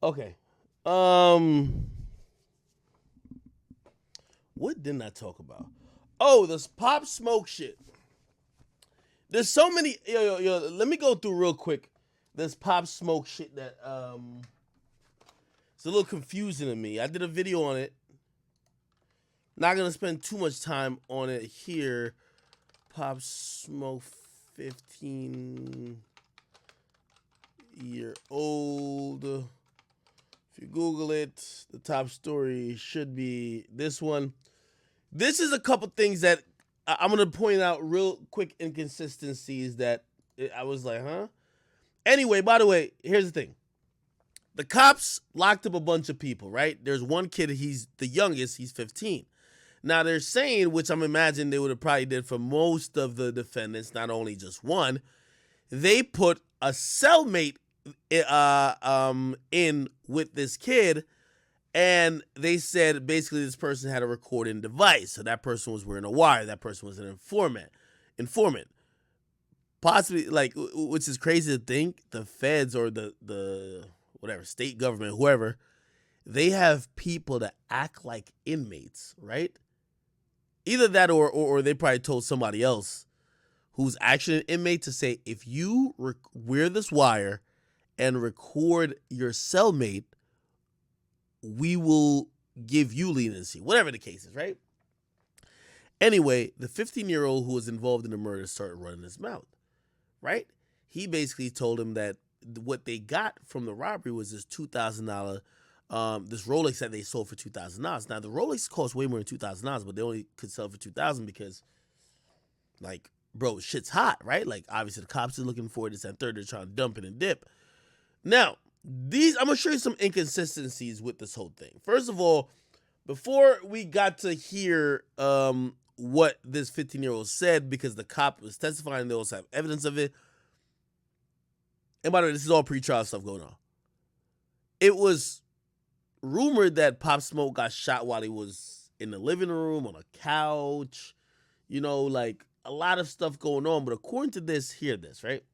Okay. What didn't I talk about? Oh, this Pop Smoke shit. There's so many. Yo. Let me go through real quick. This Pop Smoke shit that it's a little confusing to me. I did a video on it. Not gonna spend too much time on it here. Pop Smoke 15-year-old. If you Google it, the top story should be this one. This is a couple things that I'm gonna point out real quick inconsistencies that I was like, huh? Anyway, by the way, here's the thing. The cops locked up a bunch of people, right? There's one kid, he's the youngest, he's 15. Now they're saying, which I'm imagining they would have probably did for most of the defendants, not only just one, they put a cellmate in with this kid, and they said basically this person had a recording device. So that person was wearing a wire. That person was an informant. Possibly, like, which is crazy to think, the feds or the whatever, state government, whoever, they have people that act like inmates, right? Either that or they probably told somebody else who's actually an inmate to say, if you wear this wire and record your cellmate, we will give you leniency, whatever the case is, right? Anyway, the 15-year-old who was involved in the murder started running his mouth, right? He basically told him that what they got from the robbery was this $2,000, this Rolex that they sold for $2,000. Now, the Rolex cost way more than $2,000, but they only could sell it for $2,000 because, like, bro, shit's hot, right? Like, obviously, the cops are looking for this and third, they're trying to dump it and dip. Now, I'm gonna show you some inconsistencies with this whole thing. First of all, before we got to hear what this 15-year-old said, because the cop was testifying, they also have evidence of it. And by the way, this is all pre-trial stuff going on. It was rumored that Pop Smoke got shot while he was in the living room, on a couch, like a lot of stuff going on. But according to this, hear this, right?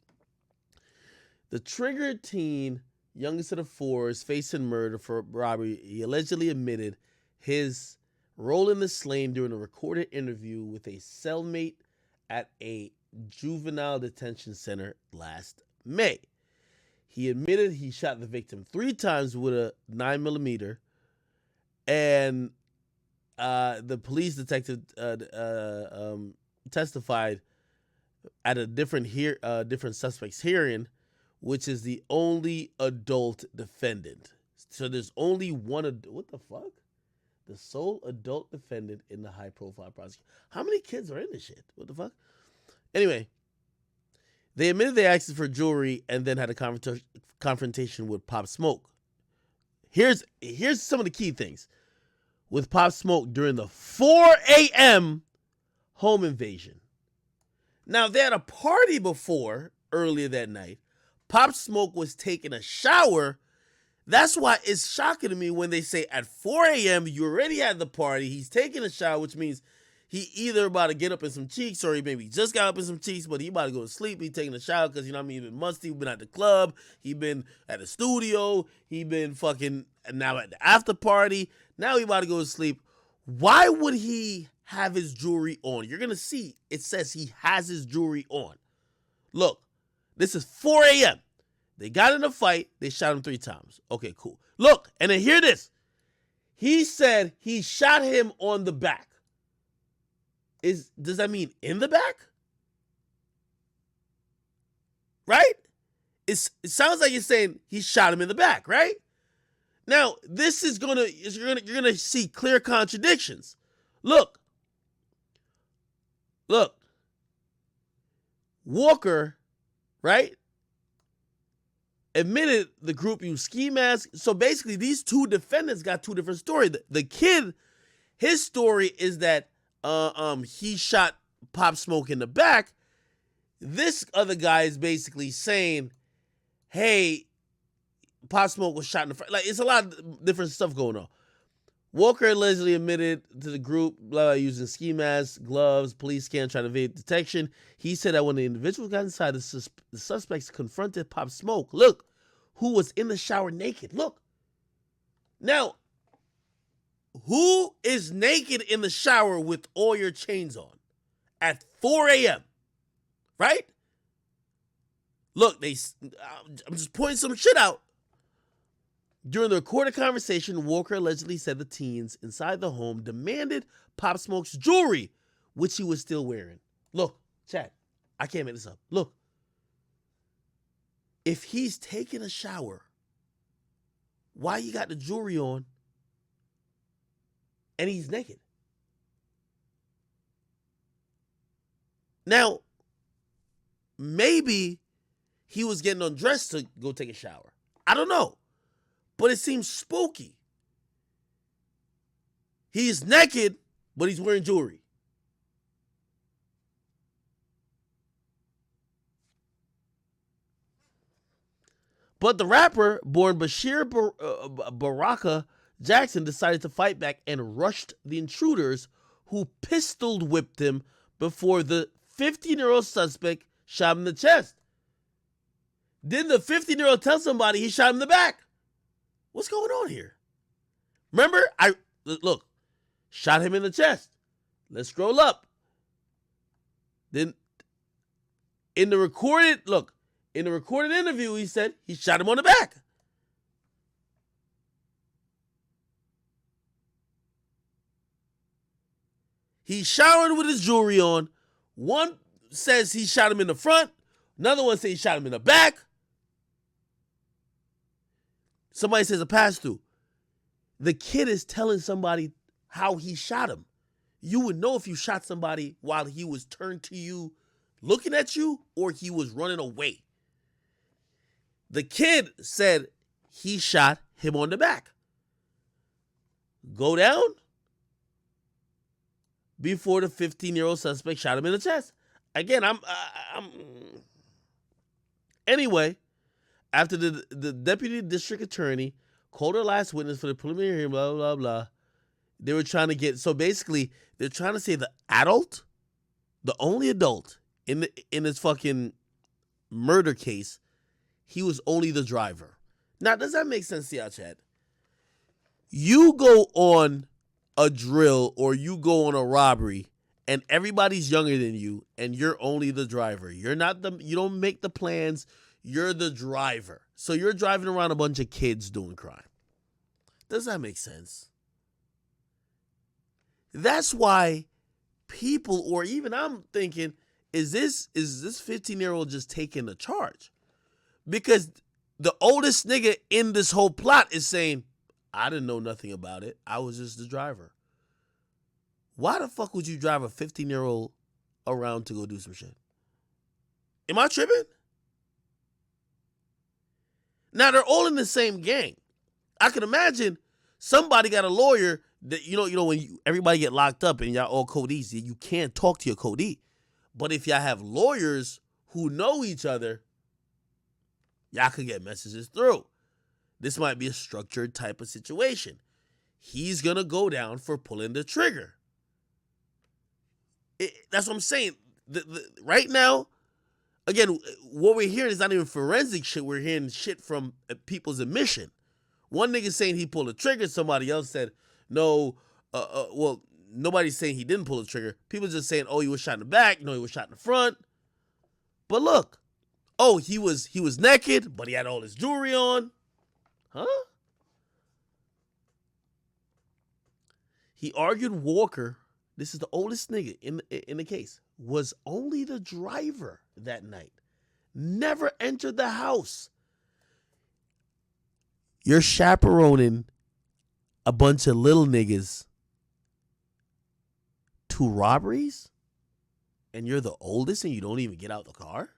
The triggered teen, youngest of the four, is facing murder for robbery. He allegedly admitted his role in the slaying during a recorded interview with a cellmate at a juvenile detention center last May. He admitted he shot the victim 3 times with a 9mm, and the police detective testified at a different suspect's hearing, which is the only adult defendant. So there's only one. What the fuck? The sole adult defendant in the high-profile prosecution. How many kids are in this shit? What the fuck? Anyway, they admitted they asked for jewelry and then had a confrontation with Pop Smoke. Here's some of the key things with Pop Smoke during the 4 a.m. home invasion. Now, they had a party before, earlier that night. Pop Smoke was taking a shower. That's why it's shocking to me when they say at 4 a.m. you already had the party. He's taking a shower, which means he either about to get up in some cheeks or he maybe just got up in some cheeks, but he about to go to sleep. He taking a shower because, he been musty. He been at the club. He been at the studio. He been fucking now at the after party. Now he about to go to sleep. Why would he have his jewelry on? You're going to see it says he has his jewelry on. Look, this is 4 a.m. They got in a fight. They shot him 3 times. Okay, cool. Look, and then hear this. He said he shot him on the back. Does that mean in the back? Right? It sounds like you're saying he shot him in the back, right? Now, this is you're gonna see clear contradictions. Look. Walker, right, admitted the group used ski masks. So basically, these two defendants got 2 different stories. The kid, his story is that he shot Pop Smoke in the back. This other guy is basically saying, hey, Pop Smoke was shot in the front. Like, it's a lot of different stuff going on. Walker allegedly admitted to the group using ski masks, gloves, police scan, trying to evade detection. He said that when the individuals got inside, the suspects confronted Pop Smoke, who was in the shower naked. Look, Now, who is naked in the shower with all your chains on at 4 a.m.? Right? Look, I'm just pointing some shit out. During the recorded conversation, Walker allegedly said the teens inside the home demanded Pop Smoke's jewelry, which he was still wearing. Look, chat, I can't make this up. Look, if he's taking a shower, why you got the jewelry on and he's naked? Now, maybe he was getting undressed to go take a shower. I don't know. But it seems spooky. He's naked, but he's wearing jewelry. But the rapper, born Bashir Baraka Jackson, decided to fight back and rushed the intruders, who pistol whipped him before the 15-year-old suspect shot him in the chest. Then the 15-year-old tell somebody he shot him in the back. What's going on here? Remember, look, shot him in the chest. Let's scroll up. Then in the recorded interview, he said he shot him on the back. He showered with his jewelry on. One says he shot him in the front. Another one says he shot him in the back. Somebody says a pass through. The kid is telling somebody how he shot him. You would know if you shot somebody while he was turned to you, looking at you, or he was running away. The kid said he shot him on the back. Go down before the 15-year-old suspect shot him in the chest. Again, Anyway, after the deputy district attorney called her last witness for the preliminary hearing, blah, blah, blah, they were trying to get, so basically, they're trying to say the only adult in this fucking murder case, he was only the driver. Now, does that make sense to y'all, Chad? You go on a drill or you go on a robbery and everybody's younger than you and you're only the driver. You don't make the plans. You're the driver. So you're driving around a bunch of kids doing crime. Does that make sense? That's why people, or even I'm thinking, is this 15-year-old just taking the charge? Because the oldest nigga in this whole plot is saying, I didn't know nothing about it. I was just the driver. Why the fuck would you drive a 15-year-old around to go do some shit? Am I tripping? Now, they're all in the same gang. I can imagine somebody got a lawyer that, you know when everybody get locked up and y'all all codees, you can't talk to your codee. But if y'all have lawyers who know each other, y'all could get messages through. This might be a structured type of situation. He's going to go down for pulling the trigger. That's what I'm saying. Right now, again, what we're hearing is not even forensic shit. We're hearing shit from people's admission. One nigga saying he pulled the trigger. Somebody else said, no, well, nobody's saying he didn't pull the trigger. People just saying, oh, he was shot in the back. No, he was shot in the front. But look, oh, he was naked, but he had all his jewelry on. Huh? He argued Walker, this is the oldest nigga in the case, was only the driver that night. Never entered the house. You're chaperoning a bunch of little niggas to robberies? And you're the oldest and you don't even get out the car?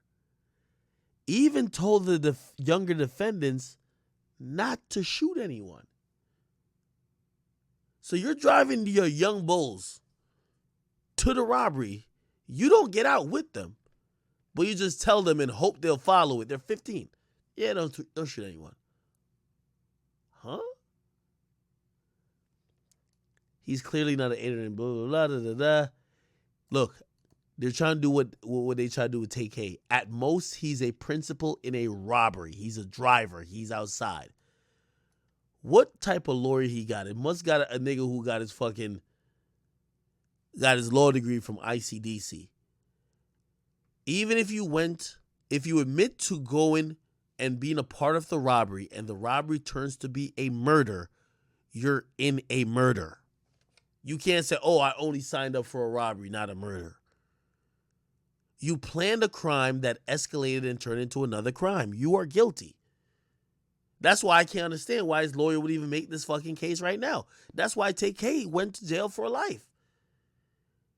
Even told the younger defendants not to shoot anyone. So you're driving your young bulls to the robbery. You don't get out with them, but you just tell them and hope they'll follow it. They're 15. Yeah, don't shoot anyone. Huh? He's clearly not an ignorant, blah, blah, blah, blah, blah. Look, they're trying to do what they try to do with TK. At most, he's a principal in a robbery. He's a driver. He's outside. What type of lawyer he got? It must got a nigga who got his law degree from ICDC. Even if you admit to going and being a part of the robbery and the robbery turns to be a murder, you're in a murder. You can't say, oh, I only signed up for a robbery, not a murder. You planned a crime that escalated and turned into another crime. You are guilty. That's why I can't understand why his lawyer would even make this fucking case right now. That's why Tay-K went to jail for life.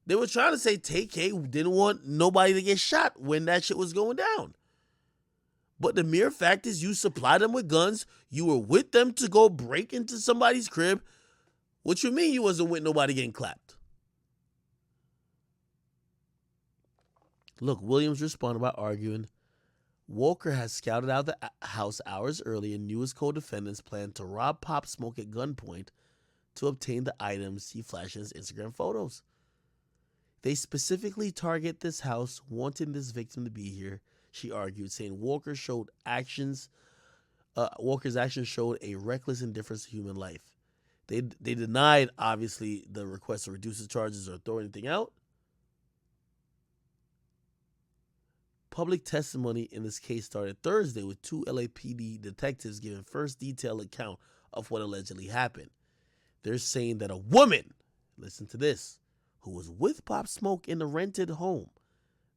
They were trying to say Tay-K didn't want nobody to get shot when that shit was going down. But the mere fact is you supplied them with guns. You were with them to go break into somebody's crib. What you mean you wasn't with nobody getting clapped? Look, Williams responded by arguing Walker has scouted out the house hours early and knew his co-defendants planned to rob Pop Smoke at gunpoint to obtain the items he flashed in his Instagram photos. They specifically target this house, wanting this victim to be here, she argued, saying Walker's actions showed a reckless indifference to human life. They denied, obviously, the request to reduce the charges or throw anything out. Public testimony in this case started Thursday with 2 LAPD detectives giving first detailed account of what allegedly happened. They're saying that a woman, listen to this, who was with Pop Smoke in the rented home,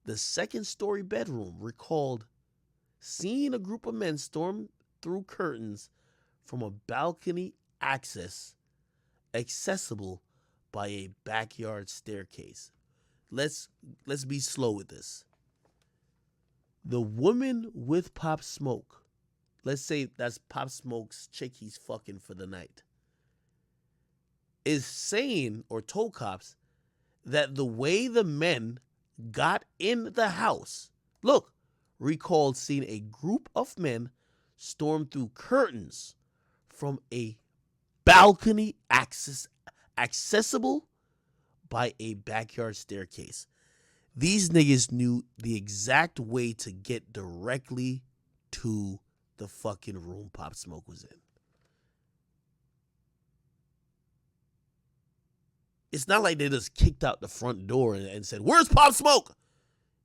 the second-story bedroom, recalled seeing a group of men storm through curtains from a balcony accessible by a backyard staircase. Let's be slow with this. The woman with Pop Smoke, let's say that's Pop Smoke's chick he's fucking for the night, is saying or told cops that the way the men got in the house, recalled seeing a group of men storm through curtains from a balcony accessible by a backyard staircase. These niggas knew the exact way to get directly to the fucking room Pop Smoke was in. It's not like they just kicked out the front door and said, "Where's Pop Smoke?"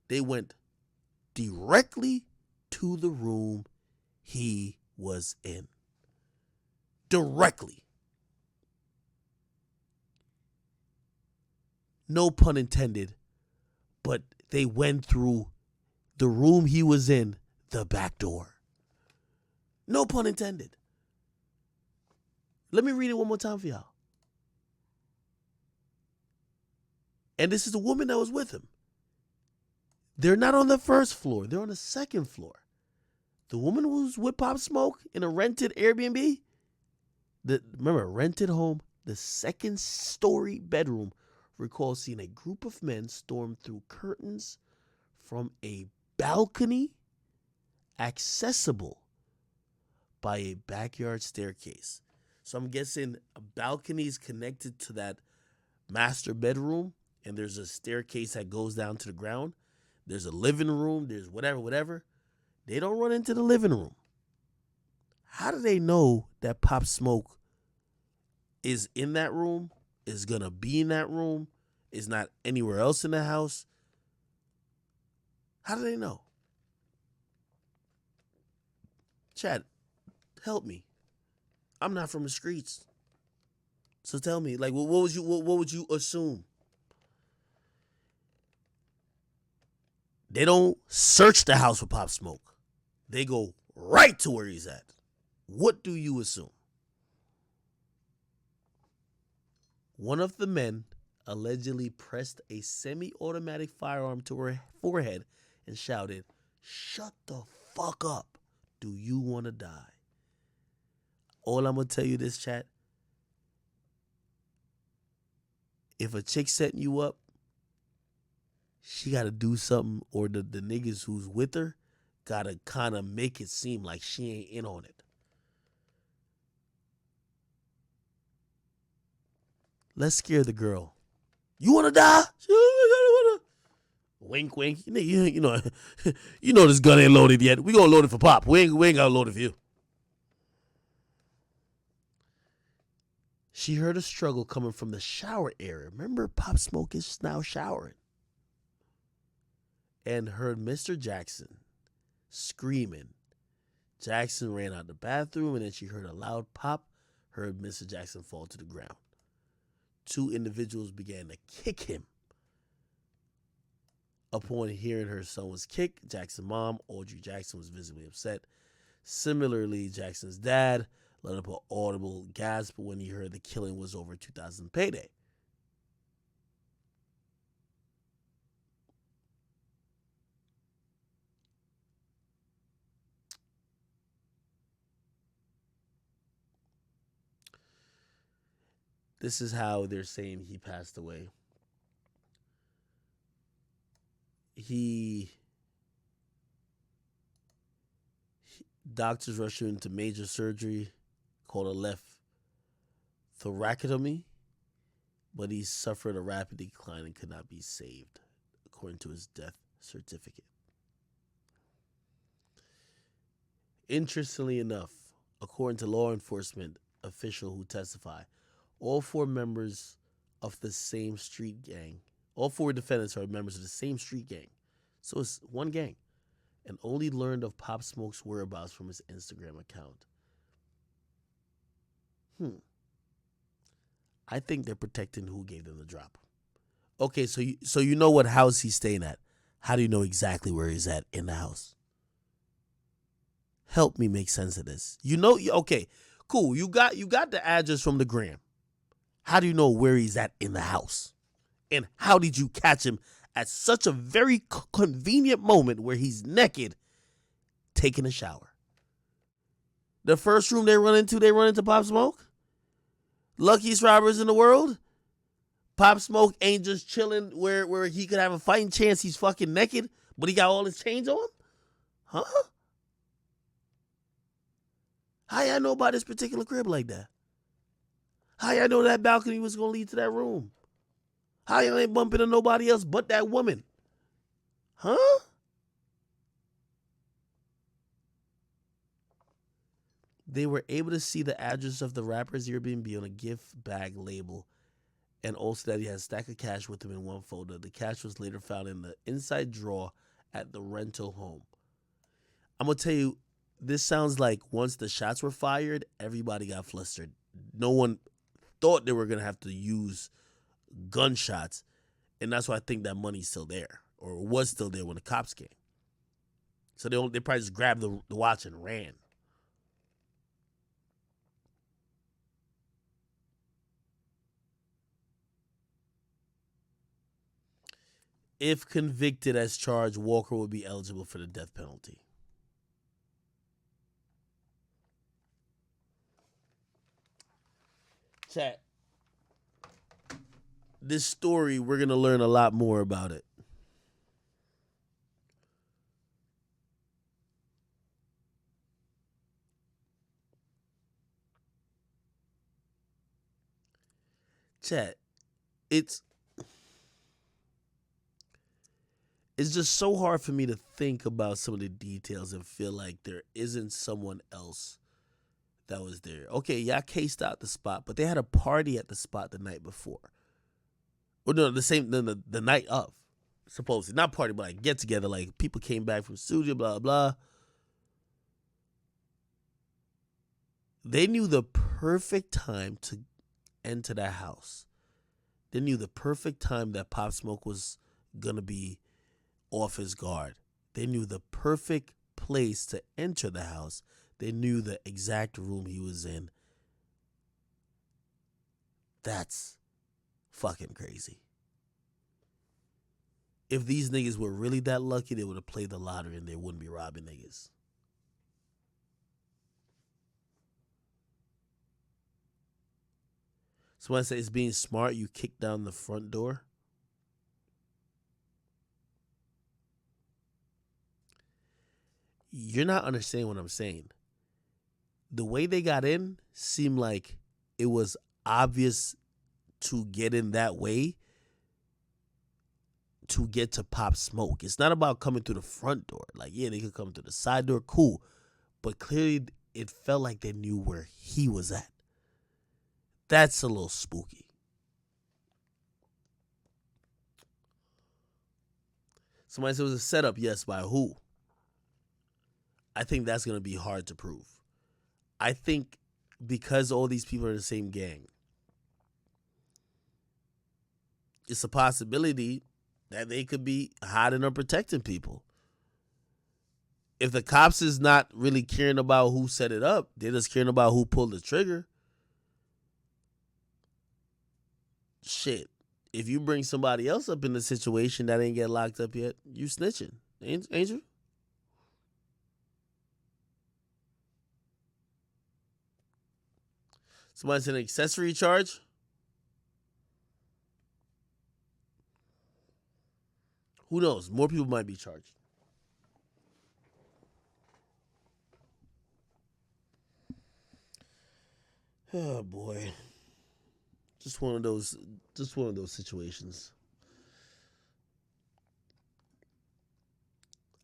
They went directly to the room he was in. Directly. No pun intended, but they went through the room he was in, the back door. No pun intended. Let me read it one more time for y'all. And this is the woman that was with him. They're not on the first floor. They're on the second floor. The woman who was with Pop Smoke in a rented Airbnb, remember, rented home, the second-story bedroom, recalls seeing a group of men storm through curtains from a balcony accessible by a backyard staircase. So I'm guessing a balcony is connected to that master bedroom, and there's a staircase that goes down to the ground. There's a living room. There's whatever. They don't run into the living room. How do they know that Pop Smoke is in that room, is going to be in that room, is not anywhere else in the house? How do they know? Chad, help me. I'm not from the streets. So tell me, like, what would you assume? They don't search the house for Pop Smoke. They go right to where he's at. What do you assume? One of the men allegedly pressed a semi-automatic firearm to her forehead and shouted, "Shut the fuck up. Do you want to die?" All I'm going to tell you this, chat. If a chick setting you up, she got to do something, or the niggas who's with her got to kind of make it seem like she ain't in on it. Let's scare the girl. You want to die? Wink, wink. You know this gun ain't loaded yet. We gonna load it for Pop. We ain't got to load it for you. She heard a struggle coming from the shower area. Remember, Pop Smoke is now showering. And heard Mr. Jackson screaming. Jackson ran out the bathroom, and then she heard a loud pop, heard Mr. Jackson fall to the ground. Two individuals began to kick him. Upon hearing her son was kicked, Jackson's mom, Audrey Jackson, was visibly upset. Similarly, Jackson's dad let up an audible gasp when he heard the killing was over 2,000 payday. This is how they're saying he passed away. He doctors rushed him into major surgery called a left thoracotomy, but he suffered a rapid decline and could not be saved, according to his death certificate. Interestingly enough, according to law enforcement official who testified, all four members of the same street gang, all four defendants are members of the same street gang. So it's one gang. And only learned of Pop Smoke's whereabouts from his Instagram account. I think they're protecting who gave them the drop. Okay, so you know what house he's staying at. How do you know exactly where he's at in the house? Help me make sense of this. You know, okay, cool. You got the address from the gram. How do you know where he's at in the house? And how did you catch him at such a very convenient moment where he's naked taking a shower? The first room they run into Pop Smoke? Luckiest robbers in the world? Pop Smoke ain't just chilling where he could have a fighting chance. He's fucking naked, but he got all his chains on? Huh? How y'all know about this particular crib like that? How y'all know that balcony was going to lead to that room? How y'all ain't bumping into nobody else but that woman? Huh? They were able to see the address of the rapper's Airbnb on a gift bag label, and also that he had a stack of cash with him in one folder. The cash was later found in the inside drawer at the rental home. I'm going to tell you, this sounds like once the shots were fired, everybody got flustered. No one thought they were going to have to use gunshots, and that's why I think that money's still there, or was still there when the cops came. So they probably just grabbed the watch and ran. If convicted as charged, Walker would be eligible for the death penalty. Chat. This story, we're going to learn a lot more about it. Chat. It's just so hard for me to think about some of the details and feel like there isn't someone else that was there. Okay, y'all cased out the spot, but they had a party at the spot the night before. Or no, the night of. Supposedly. Not party, but like get together. Like people came back from studio, blah, blah. They knew the perfect time to enter that house. They knew the perfect time that Pop Smoke was going to be off his guard. They knew the perfect place to enter the house. They knew the exact room he was in. That's fucking crazy. If these niggas were really that lucky, they would have played the lottery and they wouldn't be robbing niggas. So when I say it's being smart, you kick down the front door. You're not understanding what I'm saying. The way they got in seemed like it was obvious to get in that way to get to Pop Smoke. It's not about coming through the front door. Like, yeah, they could come through the side door, cool. But clearly it felt like they knew where he was at. That's a little spooky. Somebody said it was a setup. Yes, by who? I think that's going to be hard to prove. I think because all these people are in the same gang, it's a possibility that they could be hiding or protecting people. If the cops is not really caring about who set it up, they're just caring about who pulled the trigger. Shit. If you bring somebody else up in the situation that ain't get locked up yet, you snitching, ain't you? Somebody said an accessory charge. Who knows? More people might be charged. Oh boy. Just one of those situations.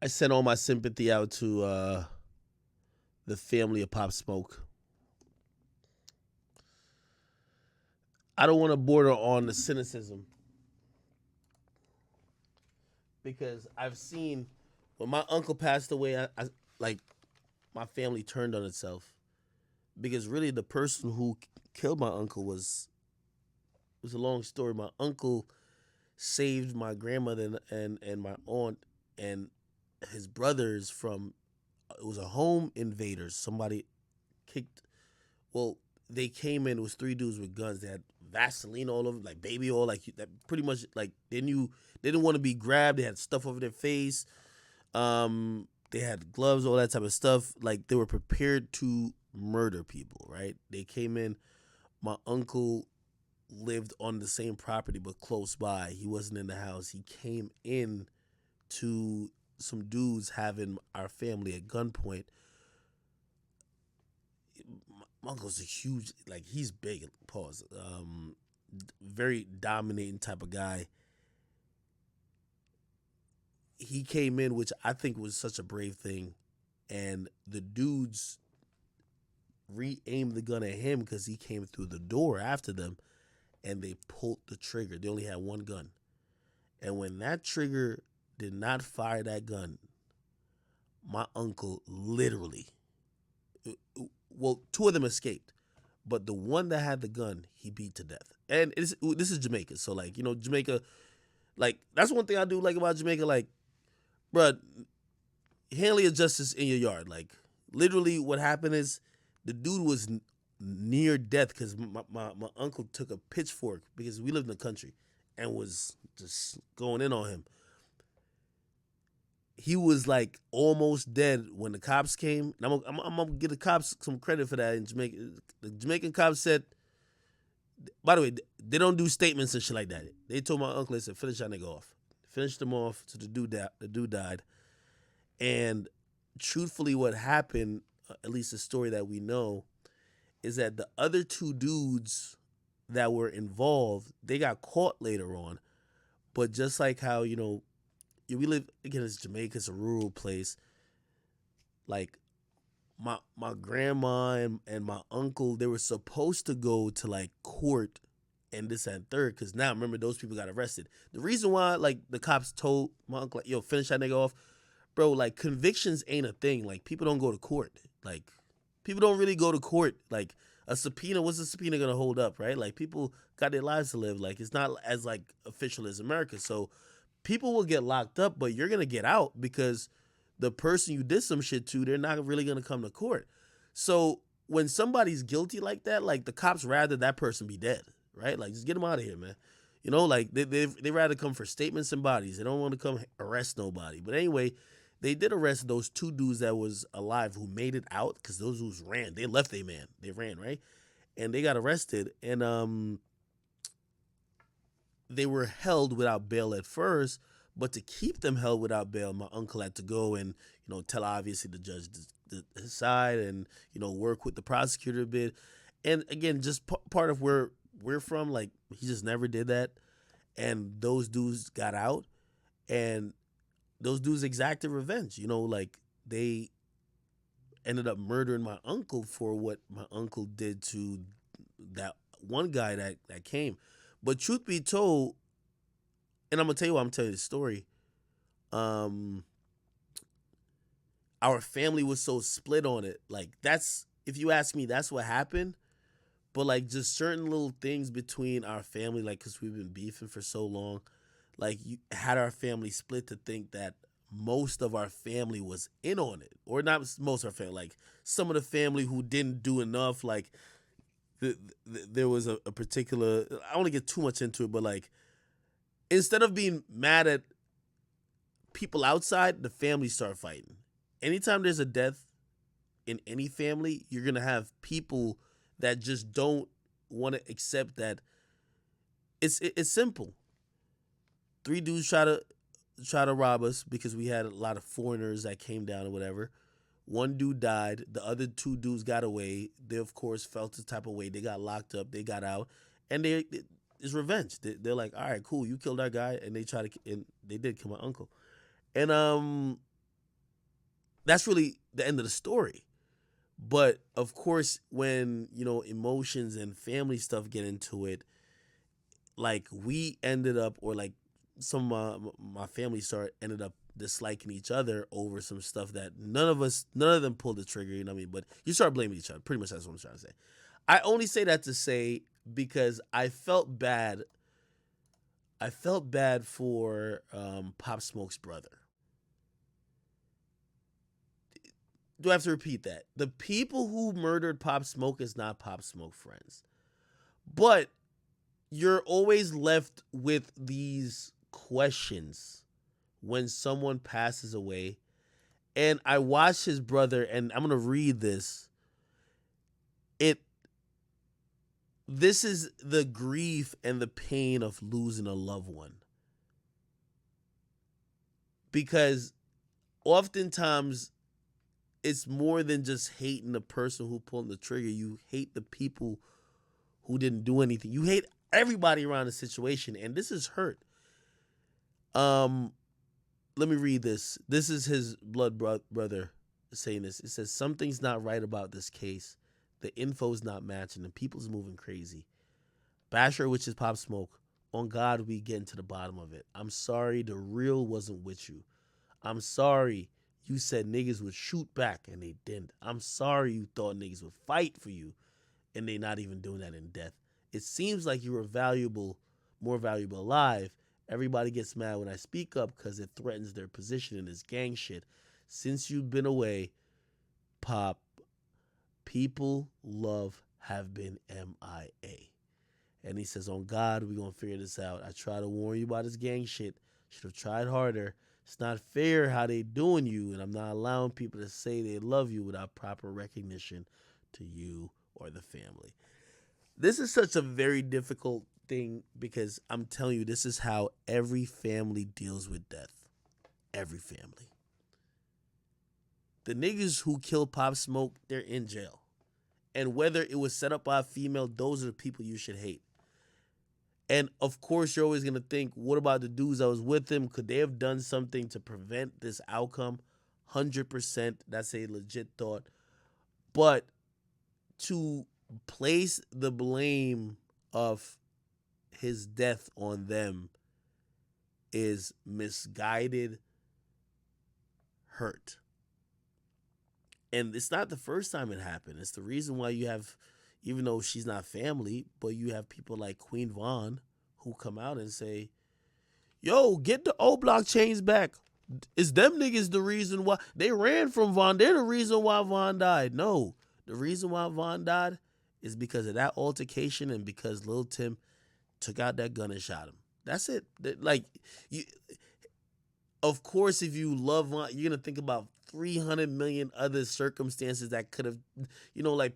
I sent all my sympathy out to the family of Pop Smoke. I don't want to border on the cynicism because I've seen when my uncle passed away, I like my family turned on itself because really the person who killed my uncle was it was a long story. My uncle saved my grandmother and my aunt and his brothers from it was a home invaders. Somebody kicked well, they came in, it was three dudes with guns. They had Vaseline all over, like baby oil, like that pretty much like they didn't want to be grabbed. They had stuff over their face. They had gloves, all that type of stuff. Like they were prepared to murder people, right? They came in. My uncle lived on the same property but close by. He wasn't in the house. He came in to some dudes having our family at gunpoint. My uncle's a huge, like he's big. Pause. Very dominating type of guy. He came in, which I think was such a brave thing, and the dudes re-aimed the gun at him because he came through the door after them, and they pulled the trigger. They only had one gun, and when that trigger did not fire that gun, my uncle literally, well, two of them escaped, but the one that had the gun, he beat to death. And this is Jamaica, so like Jamaica, like that's one thing I do like about Jamaica, like, bruh, handle your justice in your yard. Like literally, what happened is the dude was near death because my uncle took a pitchfork because we lived in the country and was just going in on him. He was like almost dead when the cops came. And I'm gonna give the cops some credit for that in Jamaica. The Jamaican cops said, by the way, they don't do statements and shit like that. They told my uncle, they said, finish that nigga off. Finished him off, so the dude died. And truthfully, what happened, at least the story that we know, is that the other two dudes that were involved, they got caught later on. But just like how, we live, again, it's Jamaica, it's a rural place. Like, my grandma and my uncle, they were supposed to go to, like, court and this and third, because now, remember, those people got arrested. The reason why, like, the cops told my uncle, like, yo, finish that nigga off, bro, like, convictions ain't a thing. Like, people don't go to court. Like, people don't really go to court. Like, a subpoena, what's a subpoena gonna hold up, right? Like, people got their lives to live. Like, it's not as, like, official as America. So, people will get locked up, but you're gonna get out because the person you did some shit to, they're not really gonna come to court. So, when somebody's guilty like that, like, the cops rather that person be dead, right? Like, just get them out of here, man. Like, they rather come for statements and bodies. They don't want to come arrest nobody. But anyway, they did arrest those two dudes that was alive who made it out because those dudes ran. They left their man. They ran, right? And they got arrested. And they were held without bail at first. But to keep them held without bail, my uncle had to go and, tell obviously the judge his side and, work with the prosecutor a bit. And again, just part of where we're from, like, he just never did that. And those dudes got out. And those dudes exacted revenge. Like they ended up murdering my uncle for what my uncle did to that one guy that came. But truth be told, and I'm gonna tell you why I'm telling you the story. Um, our family was so split on it. Like that's if you ask me, that's what happened. But like just certain little things between our family, like because we've been beefing for so long, like you had our family split to think that most of our family was in on it, or not most of our family, like some of the family who didn't do enough. Like there was a particular. I don't want to get too much into it, but like instead of being mad at people outside, the family start fighting. Anytime there's a death in any family, you're gonna have people that just don't want to accept that it's simple. Three dudes try to rob us because we had a lot of foreigners that came down or whatever. One dude died. The other two dudes got away. They of course felt the type of way. They got locked up. They got out, and it's revenge. They're like, all right, cool, you killed our guy, and and they did kill my uncle, and that's really the end of the story. But of course, when emotions and family stuff get into it, like we ended up, or like some of my family ended up disliking each other over some stuff that none of them pulled the trigger. You know what I mean? But you start blaming each other. Pretty much that's what I'm trying to say. I only say that to say because I felt bad. I felt bad for Pop Smoke's brother. Do I have to repeat that? The people who murdered Pop Smoke is not Pop Smoke friends. But you're always left with these questions when someone passes away. And I watched his brother, and I'm gonna read this. It This is the grief and the pain of losing a loved one. Because oftentimes it's more than just hating the person who pulled the trigger. You hate the people who didn't do anything. You hate everybody around the situation, and this is hurt. Um, Let me read this. This is his brother saying this. It says something's not right about this case. The info's not matching, and people's moving crazy. Basher, which is Pop Smoke. On God, we getting to the bottom of it. I'm sorry the real wasn't with you. I'm sorry you said niggas would shoot back and they didn't. I'm sorry you thought niggas would fight for you and they not even doing that in death. It seems like you were more valuable alive. Everybody gets mad when I speak up because it threatens their position in this gang shit. Since you've been away, Pop, people love have been MIA. And he says, on God, we're going to figure this out. I try to warn you about this gang shit. Should have tried harder. It's not fair how they doing you, and I'm not allowing people to say they love you without proper recognition to you or the family. This is such a very difficult thing because I'm telling you, this is how every family deals with death. Every family. The niggas who killed Pop Smoke, they're in jail. And whether it was set up by a female, those are the people you should hate. And of course, you're always going to think, what about the dudes that was with him? Could they have done something to prevent this outcome? 100%. That's a legit thought. But to place the blame of his death on them is misguided hurt. And it's not the first time it happened. It's the reason why you have, even though she's not family, but you have people like Queen Vaughn who come out and say, yo, get the O Block chains back. Is them niggas the reason why they ran from Vaughn? They're the reason why Vaughn died. No, the reason why Vaughn died is because of that altercation and because Lil Tim took out that gun and shot him. That's it. Like, you, of course, if you love Vaughn, you're gonna think about 300 million other circumstances that could have, like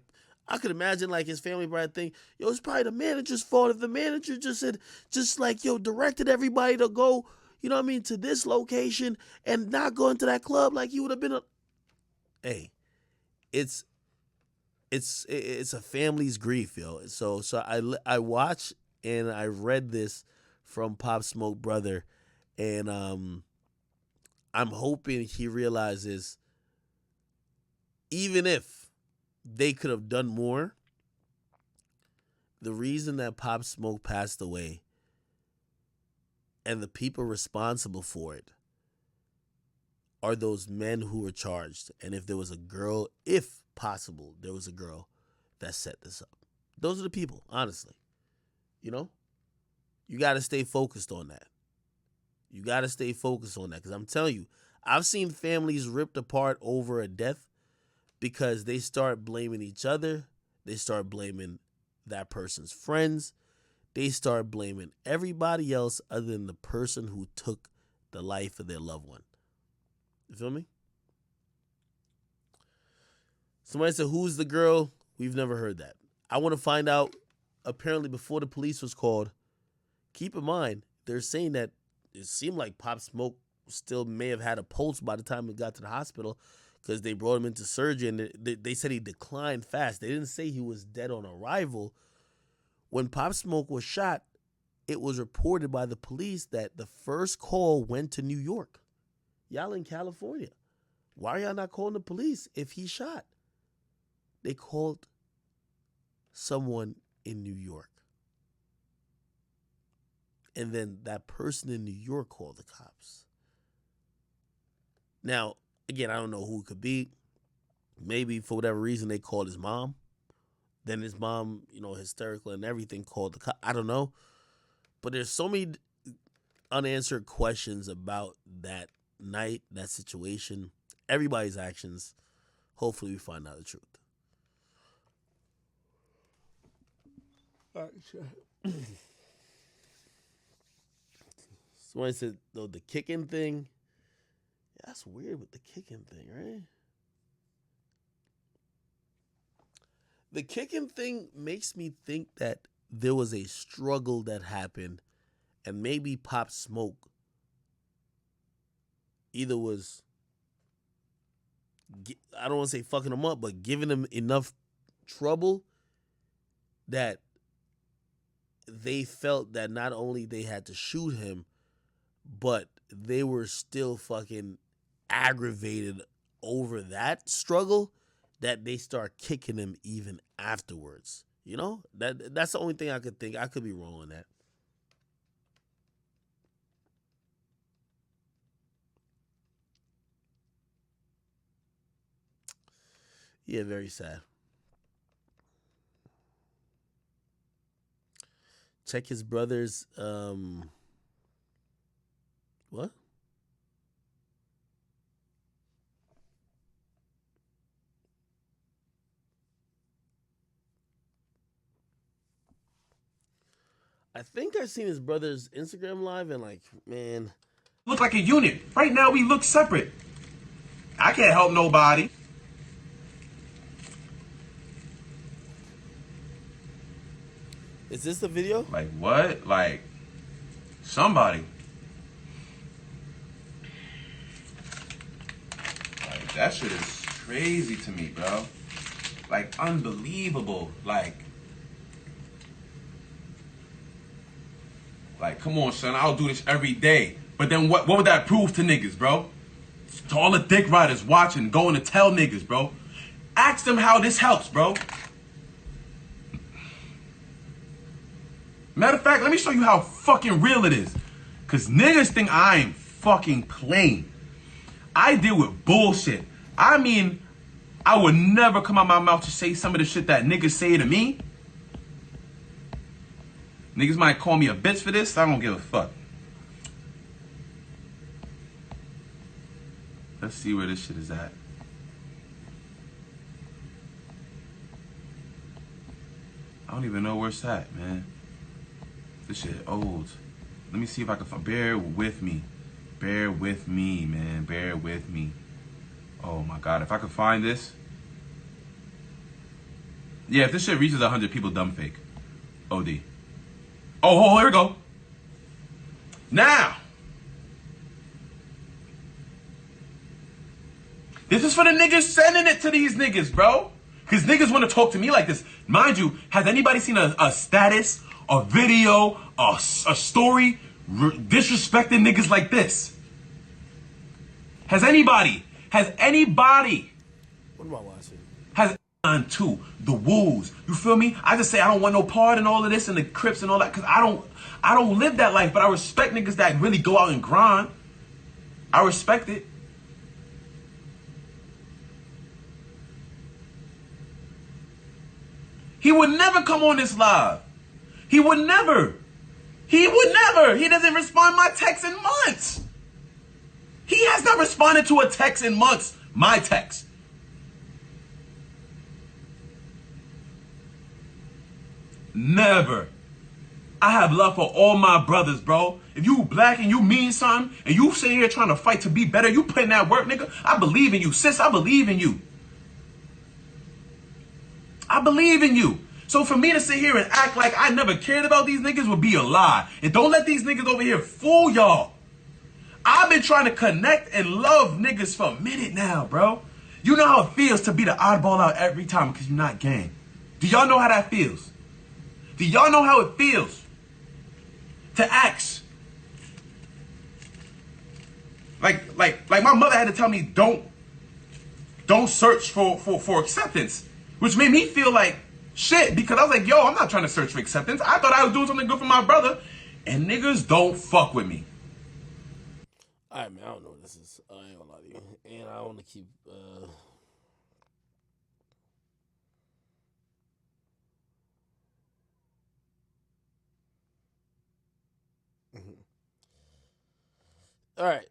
I could imagine like his family probably think, yo, it's probably the manager's fault. If the manager just said, just like, yo, directed everybody to go, to this location and not go into that club, like he would have been hey, it's a family's grief, yo. So I watched and I read this from Pop Smoke brother, and I'm hoping he realizes even if they could have done more, the reason that Pop Smoke passed away and the people responsible for it are those men who were charged. And if there was a girl, if possible, there was a girl that set this up. Those are the people, honestly. You know? You got to stay focused on that. You got to stay focused on that. Because I'm telling you, I've seen families ripped apart over a death because they start blaming each other. They start blaming that person's friends. They start blaming everybody else other than the person who took the life of their loved one. You feel me? Somebody said, who's the girl? We've never heard that. I want to find out. Apparently, before the police was called, keep in mind, they're saying that it seemed like Pop Smoke still may have had a pulse by the time he got to the hospital because they brought him into surgery and they said he declined fast. They didn't say he was dead on arrival. When Pop Smoke was shot, it was reported by the police that the first call went to New York. Y'all in California. Why are y'all not calling the police if he's shot? They called someone in New York. And then that person in New York called the cops. Now, again, I don't know who it could be. Maybe for whatever reason they called his mom. Then his mom, hysterical and everything, called the cops. I don't know. But there's so many unanswered questions about that night, that situation, everybody's actions. Hopefully we find out the truth. All right, sure. Somebody said, though, the kicking thing, that's weird with the kicking thing, right? The kicking thing makes me think that there was a struggle that happened and maybe Pop Smoke either was, I don't want to say fucking him up, but giving him enough trouble that they felt that not only they had to shoot him, but they were still fucking aggravated over that struggle that they start kicking him even afterwards. That's the only thing I could think. I could be wrong on that. Yeah, very sad. Check his brother's what? I think I've seen his brother's Instagram live and man. Look like a unit. Right now we look separate. I can't help nobody. Is this the video? Like what? Like somebody. Like that shit is crazy to me, bro. Like unbelievable. Like come on, son. I'll do this every day. But then what would that prove to niggas, bro? To all the dick riders watching, going to tell niggas, bro. Ask them how this helps, bro. Matter of fact, let me show you how fucking real it is. Because niggas think I am fucking playing. I deal with bullshit. I mean, I would never come out my mouth to say some of the shit that niggas say to me. Niggas might call me a bitch for this. I don't give a fuck. Let's see where this shit is at. I don't even know where it's at, man. This shit old. Let me see if I can find. Bear with me. Bear with me, man. Bear with me. Oh my God. If I could find this. Yeah, if this shit reaches 100 people, dumb fake. OD. Oh, here we go. Now. This is for the niggas sending it to these niggas, bro. Because niggas want to talk to me like this. Mind you, has anybody seen a status, a video, a story disrespecting niggas like this? Has anybody? What am I watching? Has too. The wolves. You feel me? I just say I don't want no part in all of this and the Crips and all that, because I don't live that life, but I respect niggas that really go out and grind. I respect it. He would never come on this live. He would never. He would never. He doesn't respond to my texts in months. He has not responded to a text in months. My text. Never. I have love for all my brothers, bro. If you black and you mean something, and you sitting here trying to fight to be better, you putting that work, nigga, I believe in you. Sis, I believe in you. I believe in you. So for me to sit here and act like I never cared about these niggas would be a lie. And don't let these niggas over here fool y'all. I've been trying to connect and love niggas for a minute now, bro. You know how it feels to be the oddball out every time because you're not gang. Do y'all know how that feels? Do y'all know how it feels to ask? Like my mother had to tell me don't search for acceptance, which made me feel like shit because I was like, yo, I'm not trying to search for acceptance. I thought I was doing something good for my brother, and niggas don't fuck with me. All right, man. I don't know what this is. I ain't gonna lie to you, and I want to keep. All right.